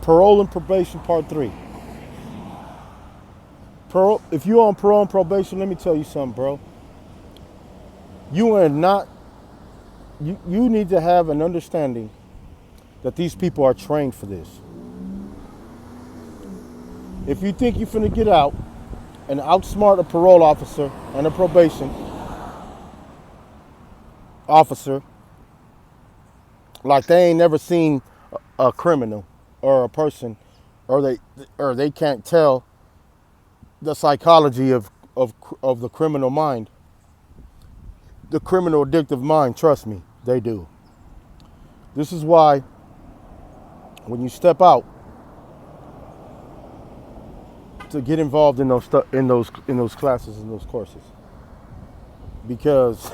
Parole and probation, part 3. If you're on parole and probation, let me tell you something, bro. You are not. You need to have an understanding that these people are trained for this. If you think you're finna get out and outsmart a parole officer and a probation officer like they ain't never seen a criminal or a person, or they can't tell the psychology of the criminal mind, the criminal addictive mind, trust me, they do. This is why when you step out to get involved in those classes, in those courses, because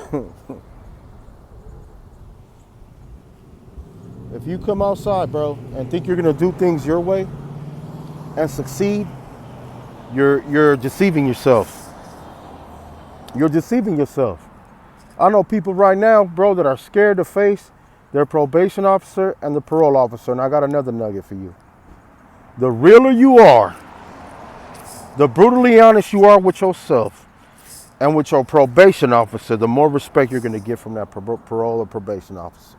if you come outside, bro, and think you're gonna do things your way and succeed, you're deceiving yourself. You're deceiving yourself. I know people right now, bro, that are scared to face their probation officer and the parole officer, and I got another nugget for you. The realer you are, the brutally honest you are with yourself and with your probation officer, the more respect you're gonna get from that parole or probation officer.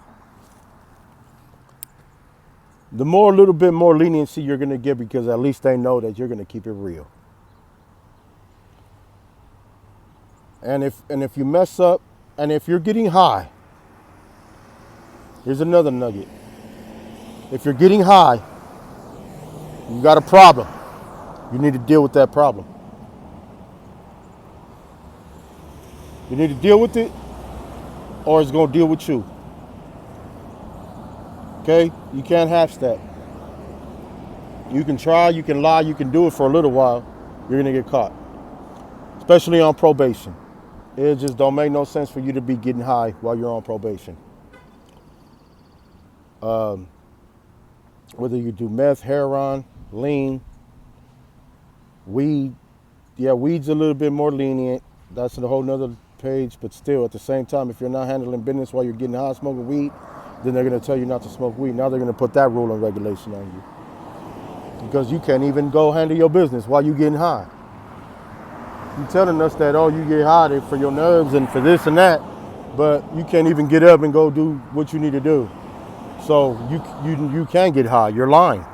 The more, a little bit more leniency you're gonna get, because at least they know that you're gonna keep it real. And if you mess up, and if you're getting high, here's another nugget. If you're getting high, you got a problem. You need to deal with that problem. You need to deal with it, or it's gonna deal with you. Okay? You can't half that. You can try, you can lie, you can do it for a little while. You're gonna get caught. Especially on probation. It just don't make no sense for you to be getting high while you're on probation. Whether you do meth, heroin, lean, weed. Yeah, weed's a little bit more lenient. That's a whole nother page, but still, at the same time, if you're not handling business while you're getting high smoking weed, then they're gonna tell you not to smoke weed. Now they're gonna put that rule and regulation on you. Because you can't even go handle your business while you're getting high. You're telling us that, oh, you get high for your nerves and for this and that, but you can't even get up and go do what you need to do. So you can get high. You're lying.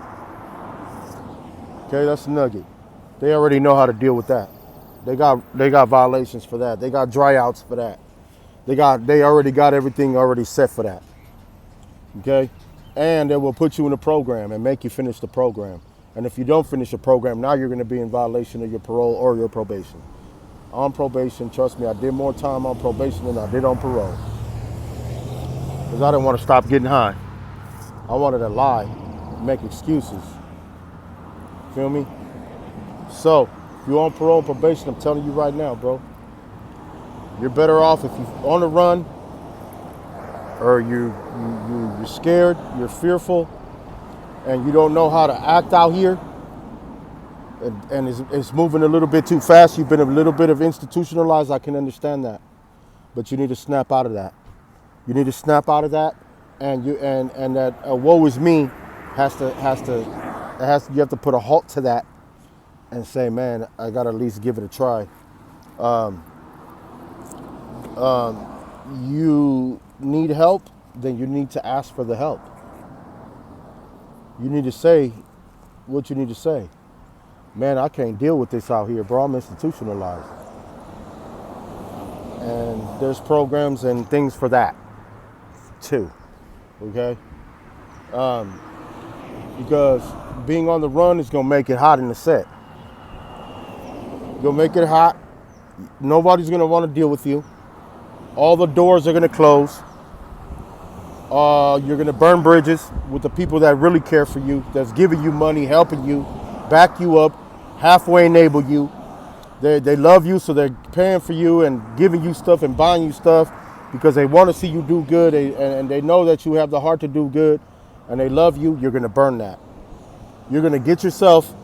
Okay, that's a nugget. They already know how to deal with that. They got violations for that. They got dry outs for that. They already got everything already set for that. Okay? And they will put you in a program and make you finish the program. And if you don't finish the program, now you're going to be in violation of your parole or your probation. On probation, trust me, I did more time on probation than I did on parole. Because I didn't want to stop getting high. I wanted to lie, make excuses. Feel me? So, if you're on parole and probation, I'm telling you right now, bro, you're better off if you're on the run, or you're scared, you're fearful, and you don't know how to act out here, and it's moving a little bit too fast. You've been a little bit of institutionalized. I can understand that, but you need to snap out of that. You need to snap out of that, and that woe is me you have to put a halt to that, and say, man, I gotta at least give it a try. You need help, then you need to ask for the help. You need to say what you need to say. Man, I can't deal with this out here, bro. I'm institutionalized. And there's programs and things for that, too. Okay? Because being on the run is going to make it hot in the set. You'll make it hot. Nobody's going to want to deal with you. All the doors are going to close. You're going to burn bridges with the people that really care for you, that's giving you money, helping you, back you up, halfway enable you. They love you, so they're paying for you and giving you stuff and buying you stuff because they want to see you do good, and they know that you have the heart to do good, and they love you. You're going to burn that. You're going to get yourself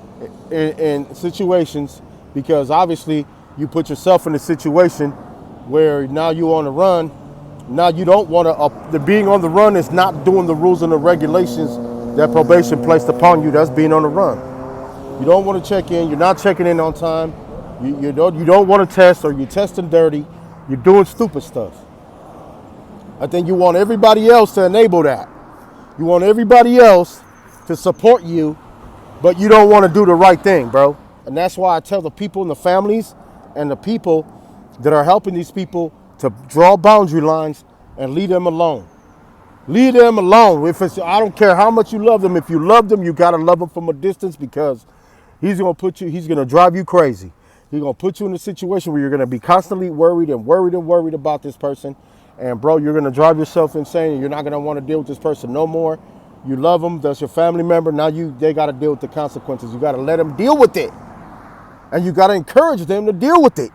in situations, because obviously you put yourself in a situation where now you're on the run. Now you don't want to, the being on the run is not doing the rules and the regulations that probation placed upon you that's being on the run. You don't want to check in. You're not checking in on time. You don't want to test, or you're testing dirty. You're doing stupid stuff. I think you want everybody else to enable that. You want everybody else to support you, but you don't want to do the right thing, bro. And that's why I tell the people and the families and the people that are helping these people to draw boundary lines and leave them alone. Leave them alone. I don't care how much you love them. If you love them, you gotta love them from a distance, because he's gonna drive you crazy. He's gonna put you in a situation where you're gonna be constantly worried about this person. And bro, you're gonna drive yourself insane, and you're not gonna want to deal with this person no more. You love them, that's your family member. Now they gotta deal with the consequences. You gotta let them deal with it. And you gotta encourage them to deal with it.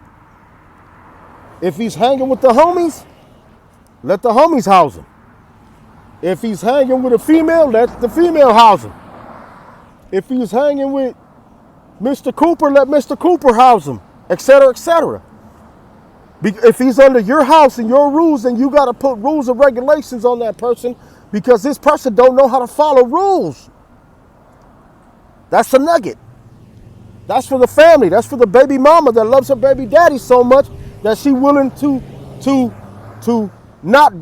If he's hanging with the homies, let the homies house him. If he's hanging with a female, let the female house him. If he's hanging with Mr. Cooper, let Mr. Cooper house him, etc., etc. If he's under your house and your rules, then you got to put rules and regulations on that person, because this person don't know how to follow rules. That's the nugget. That's for the family. That's for the baby mama that loves her baby daddy so much that she willing to not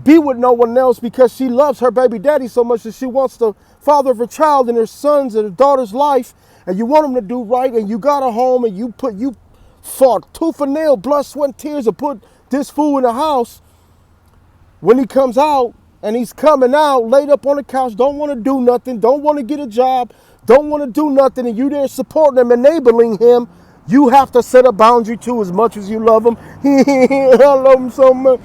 be with no one else, because she loves her baby daddy so much that she wants the father of her child in her son's and her daughter's life, and you want them to do right, and you got a home, and you fought tooth and nail, blood, sweat, and tears to put this fool in the house. When he comes out, and he's coming out laid up on the couch, don't want to do nothing, don't want to get a job, don't want to do nothing, and you there supporting him, enabling him, you have to set a boundary too, as much as you love him. I love him so much.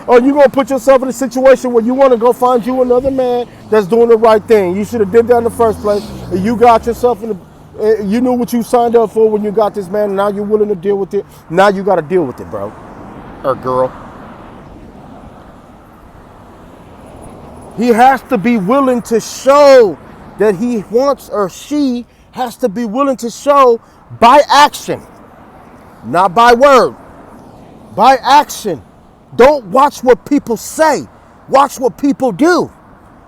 Or you going to put yourself in a situation where you want to go find you another man that's doing the right thing. You should have did that in the first place. You got yourself in the, you knew what you signed up for when you got this man, and now you're willing to deal with it. Now you got to deal with it, bro. Or girl. He has to be willing to show that he wants, or she has to be willing to show by action, not by word, by action. Don't watch what people say. Watch what people do,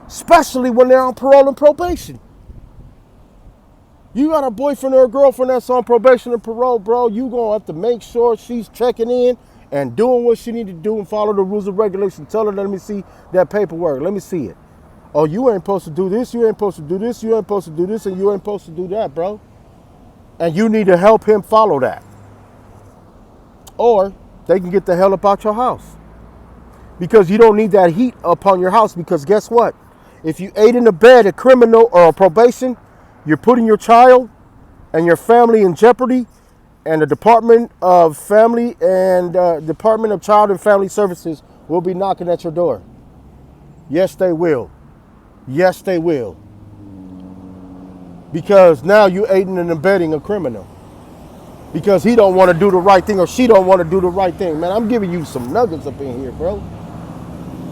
especially when they're on parole and probation. You got a boyfriend or a girlfriend that's on probation and parole, bro, you going to have to make sure she's checking in and doing what she need to do and follow the rules and regulations. Tell her, let me see that paperwork. Let me see it. Oh, you ain't supposed to do this, you ain't supposed to do this, you ain't supposed to do this, and you ain't supposed to do that, bro. And you need to help him follow that. Or they can get the hell up out your house. Because you don't need that heat upon your house, because guess what? If you aid in abet a criminal or a probation, you're putting your child and your family in jeopardy, and the Department of Family and Department of Child and Family Services will be knocking at your door. Yes, they will. Yes, they will. Because now you're aiding and abetting a criminal. Because he don't want to do the right thing, or she don't want to do the right thing. Man, I'm giving you some nuggets up in here, bro.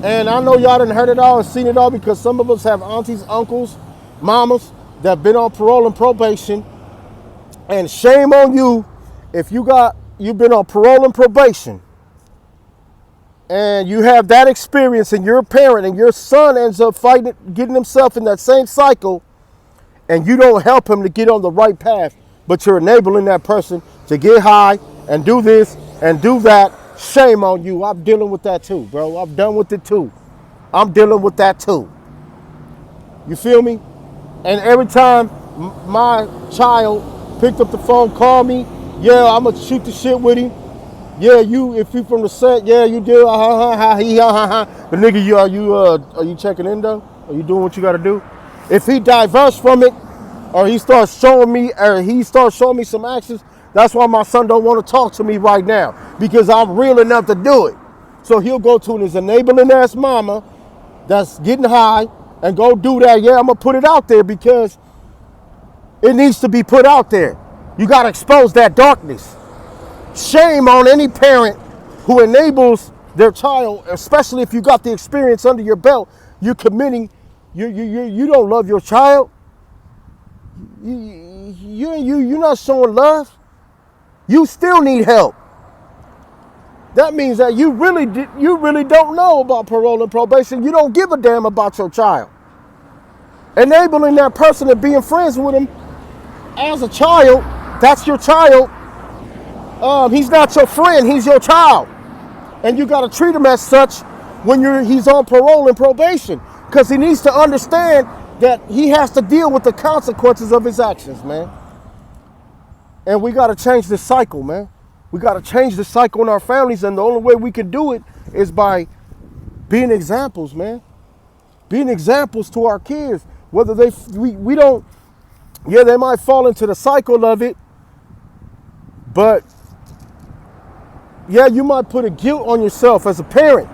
And I know y'all done heard it all and seen it all, because some of us have aunties, uncles, mamas that been on parole and probation. And shame on you if you've been on parole and probation, and you have that experience, and you're a parent, and your son ends up getting himself in that same cycle, and you don't help him to get on the right path, but you're enabling that person to get high and do this and do that. Shame on you. I'm dealing with that too, bro. I'm done with it too. I'm dealing with that too. You feel me? And every time my child picked up the phone, called me, yeah, I'm gonna shoot the shit with him. Yeah, if you from the set, yeah, you do. The nigga, are you checking in though? Are you doing what you got to do? If he diverts from it, or he starts showing me some actions, that's why my son don't want to talk to me right now, because I'm real enough to do it. So he'll go to his enabling ass mama that's getting high and go do that. Yeah, I'm gonna put it out there because it needs to be put out there. You gotta expose that darkness. Shame on any parent who enables their child, especially if you got the experience under your belt. You're committing. You don't love your child. You're not showing love. You still need help. That means that you really don't know about parole and probation. You don't give a damn about your child. enabling that person and being friends with him as a child. That's your child. He's not your friend, he's your child. And you got to treat him as such when he's on parole and probation, because he needs to understand that he has to deal with the consequences of his actions, man. And we got to change this cycle, man. We got to change the cycle in our families, and the only way we can do it is by being examples, man. Being examples to our kids. Whether we don't, yeah, they might fall into the cycle of it, but yeah, you might put a guilt on yourself as a parent.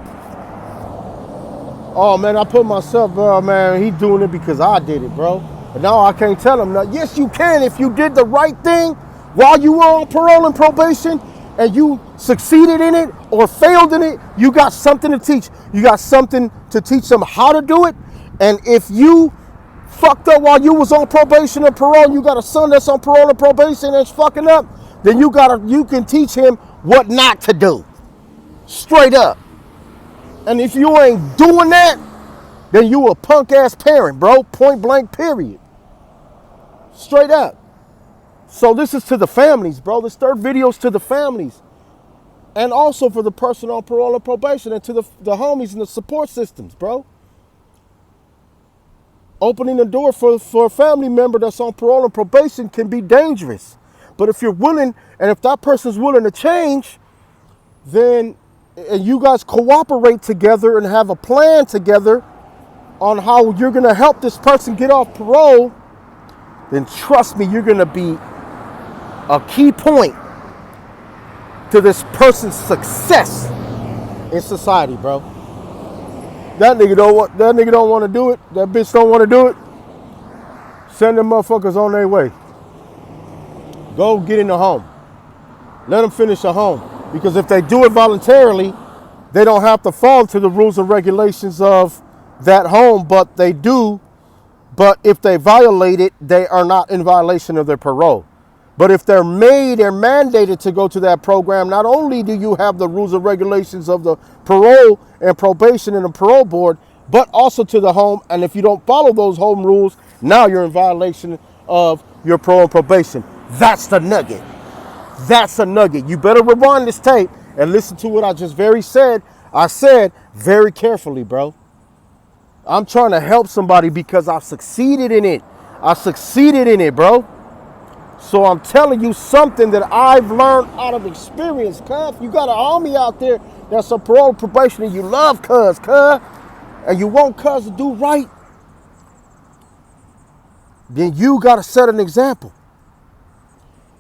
Oh man, I put myself, man, he doing it because I did it, bro. But now I can't tell him that. Yes, you can if you did the right thing while you were on parole and probation and you succeeded in it or failed in it. You got something to teach. You got something to teach them how to do it. And if you fucked up while you was on probation or parole, and you got a son that's on parole and probation that's fucking up, then you can teach him what not to do. Straight up. And if you ain't doing that, then you a punk ass parent, bro. Point blank, period. Straight up. So this is to the families, bro. This third video is to the families. And also for the person on parole and probation, and to the homies and the support systems, bro. Opening the door for a family member that's on parole and probation can be dangerous. But if you're willing, and if that person's willing to change, then, and you guys cooperate together and have a plan together on how you're going to help this person get off parole, then trust me, you're going to be a key point to this person's success in society, bro. That nigga don't want to do it. That bitch don't want to do it. Send them motherfuckers on their way. Go get in the home. Let them finish the home. Because if they do it voluntarily, they don't have to fall to the rules and regulations of that home, but they do. But if they violate it, they are not in violation of their parole. But if they're mandated to go to that program, not only do you have the rules and regulations of the parole and probation and the parole board, but also to the home. And if you don't follow those home rules, now you're in violation of your parole and probation. That's the nugget. That's a nugget. You better rewind this tape and listen to what I just I said very carefully, bro. I'm trying to help somebody because I've succeeded in it. I succeeded in it, bro. So I'm telling you something that I've learned out of experience, cuz. You got a homie out there that's on parole and probation and you love cuz, and you want cuz to do right, then you got to set an example.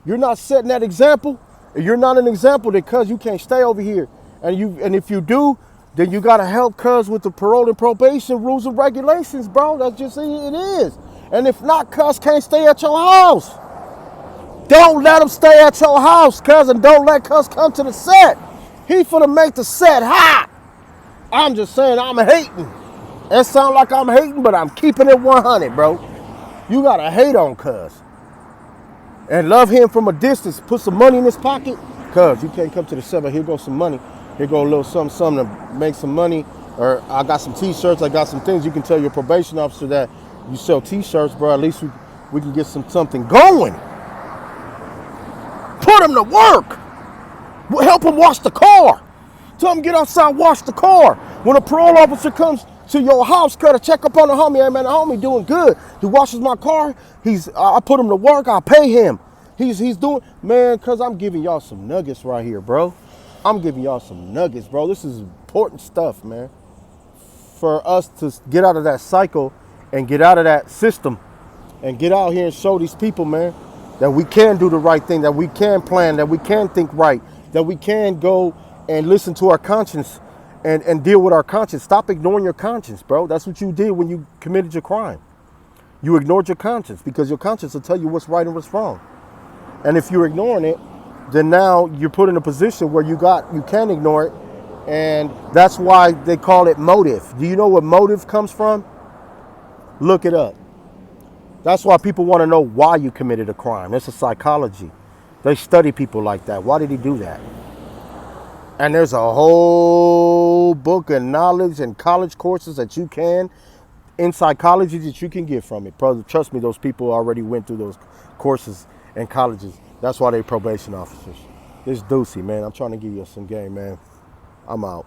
You're not setting that example, and you're not an example, then cuz you can't stay over here. And if you do, then you got to help cuz with the parole and probation rules and regulations, bro. That's just it is. And if not, cuz can't stay at your house. Don't let him stay at your house, cuz, and don't let cuz come to the set. He finna make the set hot. I'm just saying I'm hating. It sounds like I'm hating, but I'm keeping it 100, bro. You gotta hate on cuz. And love him from a distance. Put some money in his pocket. Cuz, you can't come to the set, but here goes some money. Here go a little something to make some money. Or I got some t-shirts, I got some things. You can tell your probation officer that you sell t-shirts, bro. At least we can get something going. Put him to work. Help him wash the car. Tell him get outside, wash the car. When a parole officer comes to your house, to check up on the homie, hey man, the homie doing good. He washes my car. I put him to work. I pay him. He's doing, man, cuz I'm giving y'all some nuggets right here, bro. I'm giving y'all some nuggets, bro. This is important stuff, man. For us to get out of that cycle and get out of that system and get out here and show these people, man, that we can do the right thing, that we can plan, that we can think right, that we can go and listen to our conscience and deal with our conscience. Stop ignoring your conscience, bro. That's what you did when you committed your crime. You ignored your conscience because your conscience will tell you what's right and what's wrong. And if you're ignoring it, then now you're put in a position where you can ignore it. And that's why they call it motive. Do you know what motive comes from? Look it up. That's why people want to know why you committed a crime. It's a psychology. They study people like that. Why did he do that? And there's a whole book of knowledge and college courses that you can in psychology that you can get from it. Trust me, those people already went through those courses and colleges. That's why they probation officers. This Deucey, man. I'm trying to give you some game, man. I'm out.